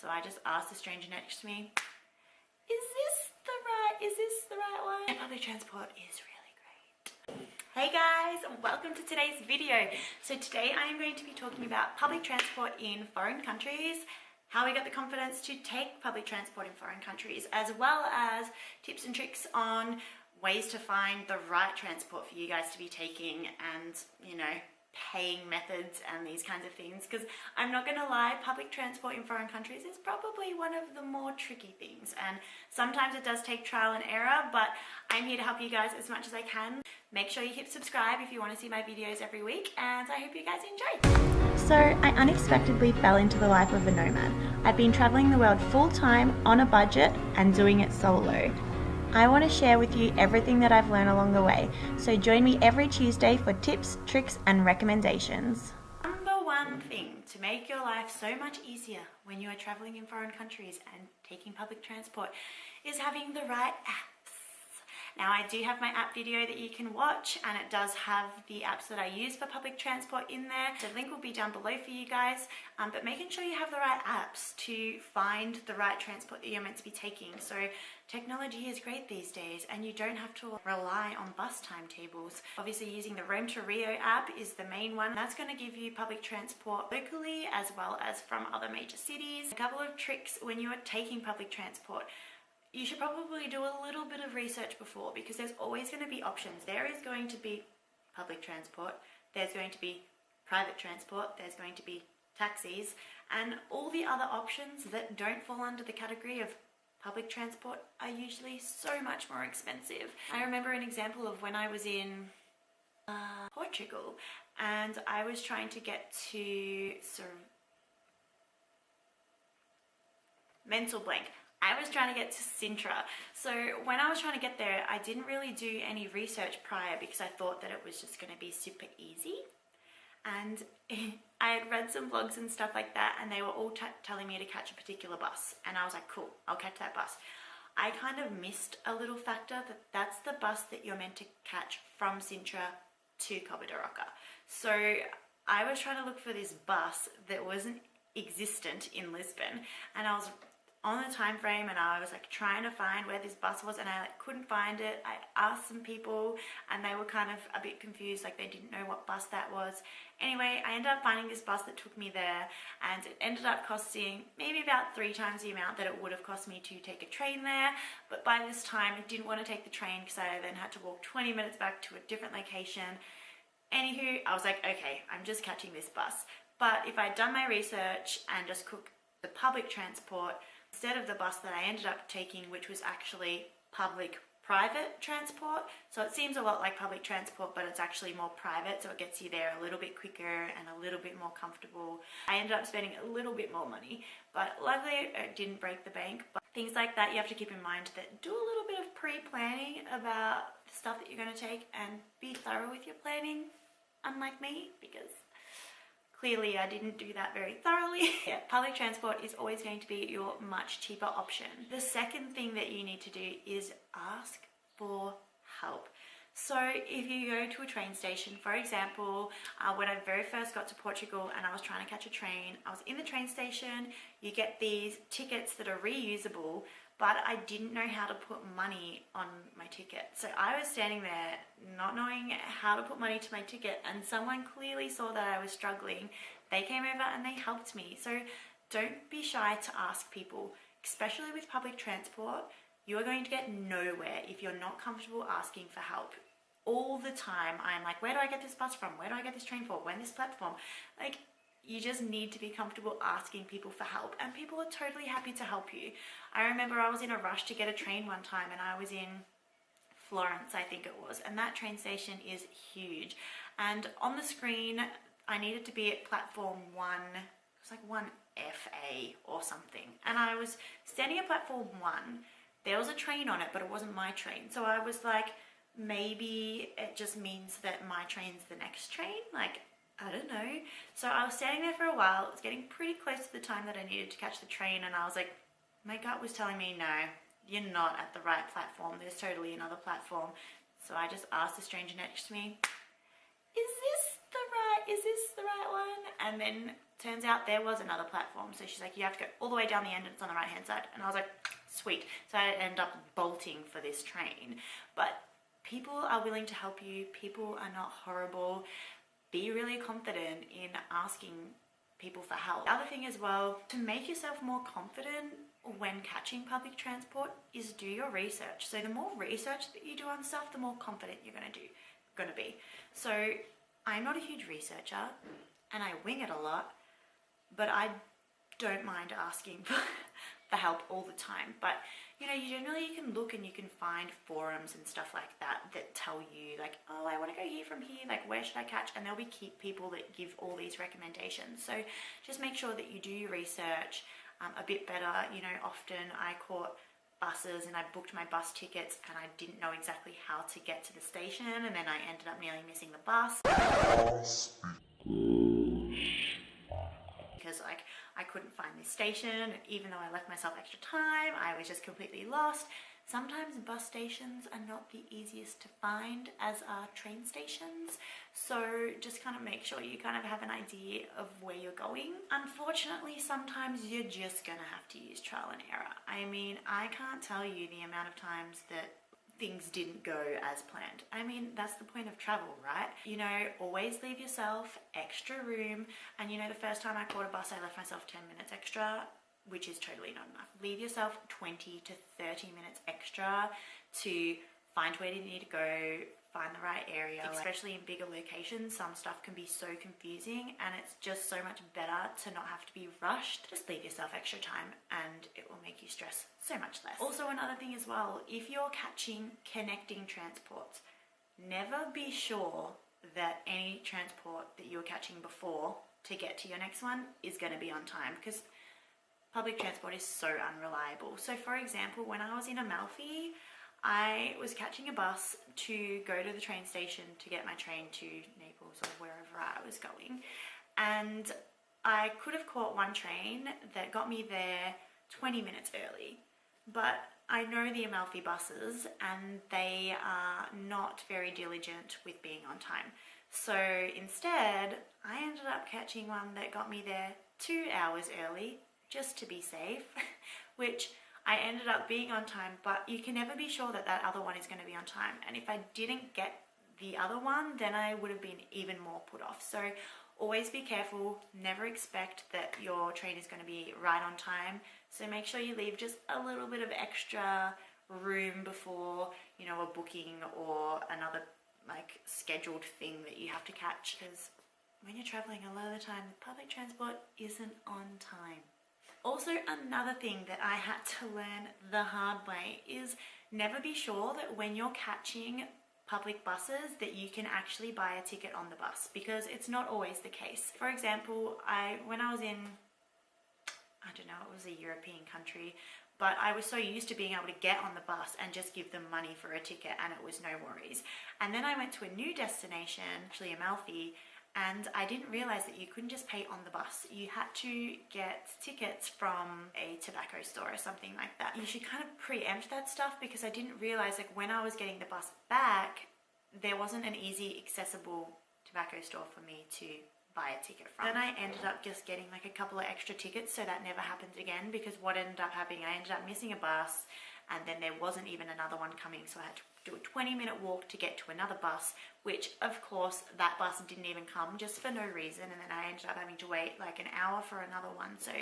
So I just asked the stranger next to me, is this the right one? Public transport is really great. Hey guys, welcome to today's video. So today I am going to be talking about public transport in foreign countries, how we got the confidence to take public transport in foreign countries, as well as tips and tricks on ways to find the right transport for you guys to be taking, and paying methods and these kinds of things, because I'm not gonna lie, public transport in foreign countries is probably one of the more tricky things, and sometimes it does take trial and error, but I'm here to help you guys as much as I can. Make sure you hit subscribe if you want to see my videos every week, and I hope you guys enjoy. So I unexpectedly fell into the life of a nomad. I've been traveling the world full-time on a budget and doing it solo. I want to share with you everything that I've learned along the way, so join me every Tuesday for tips, tricks and recommendations. Number one thing to make your life so much easier when you are traveling in foreign countries and taking public transport is having the right apps. Now I do have my app video that you can watch, and it does have the apps that I use for public transport in there. The link will be down below for you guys, but making sure you have the right apps to find the right transport that you're meant to be taking. So technology is great these days, and you don't have to rely on bus timetables. Obviously using the Rome to Rio app is the main one. That's going to give you public transport locally as well as from other major cities. A couple of tricks when you are taking public transport. You should probably do a little bit of research before, because there's always going to be options. There is going to be public transport, there's going to be private transport, there's going to be taxis, and all the other options that don't fall under the category of public transport are usually so much more expensive. I remember an example of when I was in Portugal, and I was trying to get to mental blank. I was trying to get to Sintra. So when I was trying to get there, I didn't really do any research prior, because I thought that it was just going to be super easy. And I had read some blogs and stuff like that, and they were all telling me to catch a particular bus. And I was like, cool, I'll catch that bus. I kind of missed a little factor, that that's the bus that you're meant to catch from Sintra to Cabo da Roca. So I was trying to look for this bus that wasn't existent in Lisbon, and I was on the time frame, and I was like trying to find where this bus was, and I couldn't find it. I asked some people and they were kind of a bit confused, like they didn't know what bus that was. Anyway, I ended up finding this bus that took me there, and it ended up costing maybe about 3 times the amount that it would have cost me to take a train there. But by this time I didn't want to take the train, because I then had to walk 20 minutes back to a different location. Anywho, I was like, okay, I'm just catching this bus. But if I'd done my research and just took the public transport instead of the bus that I ended up taking, which was actually public-private transport. So it seems a lot like public transport, but it's actually more private, so it gets you there a little bit quicker and a little bit more comfortable. I ended up spending a little bit more money, but luckily it didn't break the bank. But things like that, you have to keep in mind that do a little bit of pre-planning about the stuff that you're going to take, and be thorough with your planning, unlike me, because clearly I didn't do that very thoroughly. Yeah, public transport is always going to be your much cheaper option. The second thing that you need to do is ask for help. So if you go to a train station, for example, when I very first got to Portugal and I was trying to catch a train, I was in the train station, you get these tickets that are reusable, but I didn't know how to put money on my ticket. So I was standing there not knowing how to put money to my ticket, and someone clearly saw that I was struggling. They came over and they helped me. So don't be shy to ask people, especially with public transport. You are going to get nowhere if you're not comfortable asking for help. All the time I'm like, where do I get this bus from? Where do I get this train for? When this platform? Like, you just need to be comfortable asking people for help, and people are totally happy to help you. I remember I was in a rush to get a train one time, and I was in Florence, I think it was, and that train station is huge. And on the screen, I needed to be at platform 1, it was like 1FA or something. And I was standing at platform 1, there was a train on it, but it wasn't my train. So I was like, maybe it just means that my train's the next train, like, I don't know. So I was standing there for a while. It was getting pretty close to the time that I needed to catch the train, and I was like, my gut was telling me, no, you're not at the right platform. There's totally another platform. So I just asked the stranger next to me, is this the right one? And then turns out there was another platform. So she's like, you have to go all the way down the end and it's on the right hand side. And I was like, sweet. So I ended up bolting for this train. But people are willing to help you. People are not horrible. Be really confident in asking people for help. The other thing as well, to make yourself more confident when catching public transport, is do your research. So the more research that you do on stuff, the more confident you're gonna be. So I'm not a huge researcher and I wing it a lot, but I don't mind asking for help all the time. But you know, you can look and you can find forums and stuff like that that tell you like, oh, I want to go here from here, like where should I catch? And there'll be people that give all these recommendations. So just make sure that you do your research a bit better. You know, often I caught buses and I booked my bus tickets and I didn't know exactly how to get to the station, and then I ended up nearly missing the bus because like I couldn't find this station. Even though I left myself extra time, I was just completely lost. Sometimes bus stations are not the easiest to find as are train stations. So just kind of make sure you kind of have an idea of where you're going. Unfortunately, sometimes you're just gonna have to use trial and error. I mean, I can't tell you the amount of times that things didn't go as planned. I mean, that's the point of travel, right? You know, always leave yourself extra room. And you know, the first time I caught a bus, I left myself 10 minutes extra, which is totally not enough. Leave yourself 20 to 30 minutes extra to find where you need to go, find the right area. Especially in bigger locations, some stuff can be so confusing and it's just so much better to not have to be rushed. Just leave yourself extra time and it will make you stress so much less. Also, another thing as well, if you're catching connecting transports, never be sure that any transport that you were catching before to get to your next one is going to be on time, because public transport is so unreliable. So for example, when I was in Amalfi, I was catching a bus to go to the train station to get my train to Naples or wherever I was going. And I could have caught one train that got me there 20 minutes early. But I know the Amalfi buses and they are not very diligent with being on time. So instead, I ended up catching one that got me there 2 hours early, just to be safe, which I ended up being on time, but you can never be sure that that other one is going to be on time. And if I didn't get the other one, then I would have been even more put off. So always be careful, never expect that your train is going to be right on time. So make sure you leave just a little bit of extra room before, you know, a booking or another like scheduled thing that you have to catch, because when you're traveling, a lot of the time public transport isn't on time. Also, another thing that I had to learn the hard way is never be sure that when you're catching public buses that you can actually buy a ticket on the bus, because it's not always the case. For example, when I was in, I don't know, it was a European country, but I was so used to being able to get on the bus and just give them money for a ticket and it was no worries. And then I went to a new destination, actually Amalfi, and I didn't realize that you couldn't just pay on the bus. You had to get tickets from a tobacco store or something like that. You should kind of preempt that stuff, because I didn't realize like when I was getting the bus back, there wasn't an easy accessible tobacco store for me to buy a ticket from. Then I ended up just getting like a couple of extra tickets so that never happened again, because what ended up happening, I ended up missing a bus and then there wasn't even another one coming, so I had to do a 20-minute walk to get to another bus, which of course that bus didn't even come, just for no reason, and then I ended up having to wait like an hour for another one. So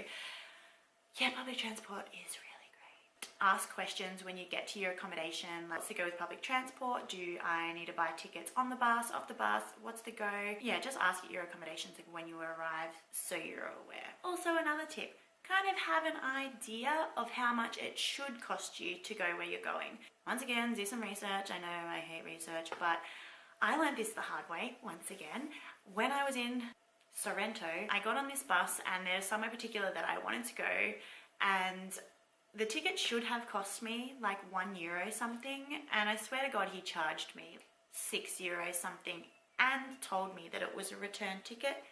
yeah, public transport is really great. Ask questions when you get to your accommodation, like what's the go with public transport? Do I need to buy tickets on the bus, off the bus? What's the go? Yeah, just ask at your accommodations like when you arrive so you're aware. Also, another tip, kind of have an idea of how much it should cost you to go where you're going. Once again, do some research. I know I hate research, but I learned this the hard way once again. When I was in Sorrento, I got on this bus and there's somewhere particular that I wanted to go, and the ticket should have cost me like €1 something, and I swear to God he charged me €6 something and told me that it was a return ticket,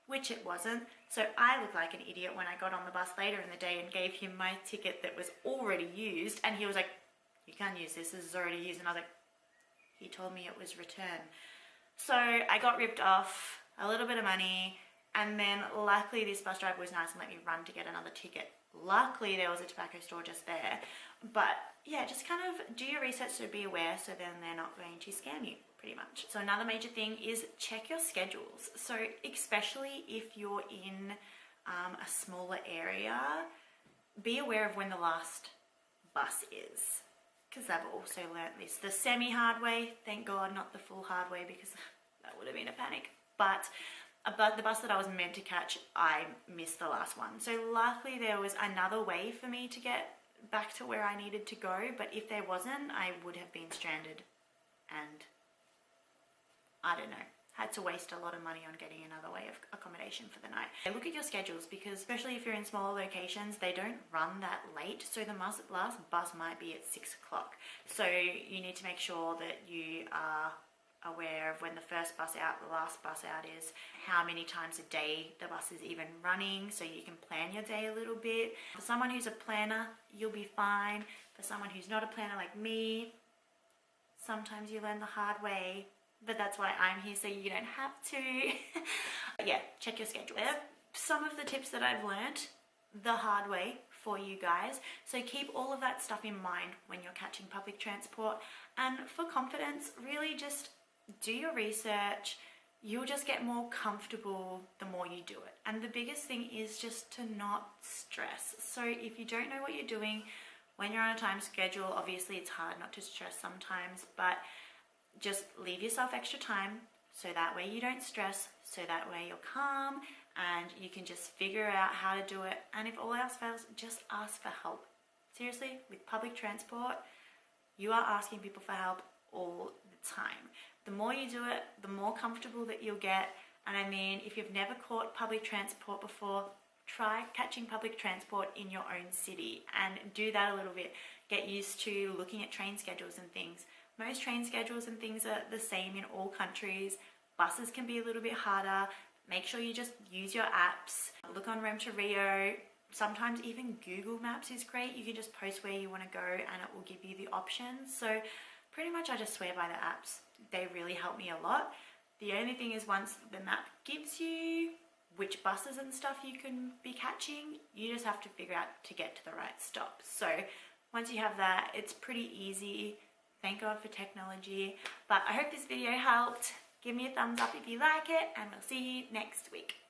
which it wasn't. So I looked like an idiot when I got on the bus later in the day and gave him my ticket that was already used, and he was like, you can't use this is already used. And I was like, he told me it was return. So I got ripped off a little bit of money, And then luckily this bus driver was nice and let me run to get another ticket. Luckily there was a tobacco store just there. But yeah, just kind of do your research, so be aware, so then they're not going to scam you, pretty much. So another major thing is check your schedules. So especially if you're in a smaller area, be aware of when the last bus is, because I've also learnt this the semi-hard way, thank God, not the full hard way, because that would have been a panic. But the bus that I was meant to catch, I missed the last one. So luckily there was another way for me to get back to where I needed to go, but if there wasn't, I would have been stranded and I don't know, had to waste a lot of money on getting another way of accommodation for the night. Look at your schedules, because especially if you're in smaller locations, they don't run that late. So the last bus might be at 6 o'clock. So you need to make sure that you are aware of when the first bus out, the last bus out is, how many times a day the bus is even running, so you can plan your day a little bit. For someone who's a planner, you'll be fine. For someone who's not a planner like me, sometimes you learn the hard way, but that's why I'm here, so you don't have to. Yeah, check your schedule. Some of the tips that I've learnt the hard way for you guys, so keep all of that stuff in mind when you're catching public transport. And for confidence, really just do your research. You'll just get more comfortable the more you do it. And the biggest thing is just to not stress. So if you don't know what you're doing when you're on a time schedule, obviously it's hard not to stress sometimes, but just leave yourself extra time so that way you don't stress, so that way you're calm and you can just figure out how to do it. And if all else fails, just ask for help. Seriously, with public transport, you are asking people for help all the time. The more you do it, the more comfortable that you'll get. And I mean, if you've never caught public transport before, try catching public transport in your own city and do that a little bit. Get used to looking at train schedules and things. Most train schedules and things are the same in all countries. Buses can be a little bit harder. Make sure you just use your apps. Look on Rem to Rio. Sometimes even Google Maps is great. You can just post where you want to go and it will give you the options. So pretty much I just swear by the apps. They really help me a lot. The only thing is, once the map gives you which buses and stuff you can be catching, you just have to figure out to get to the right stop. So once you have that, it's pretty easy. Thank God for technology. But I hope this video helped. Give me a thumbs up if you like it, and we'll see you next week.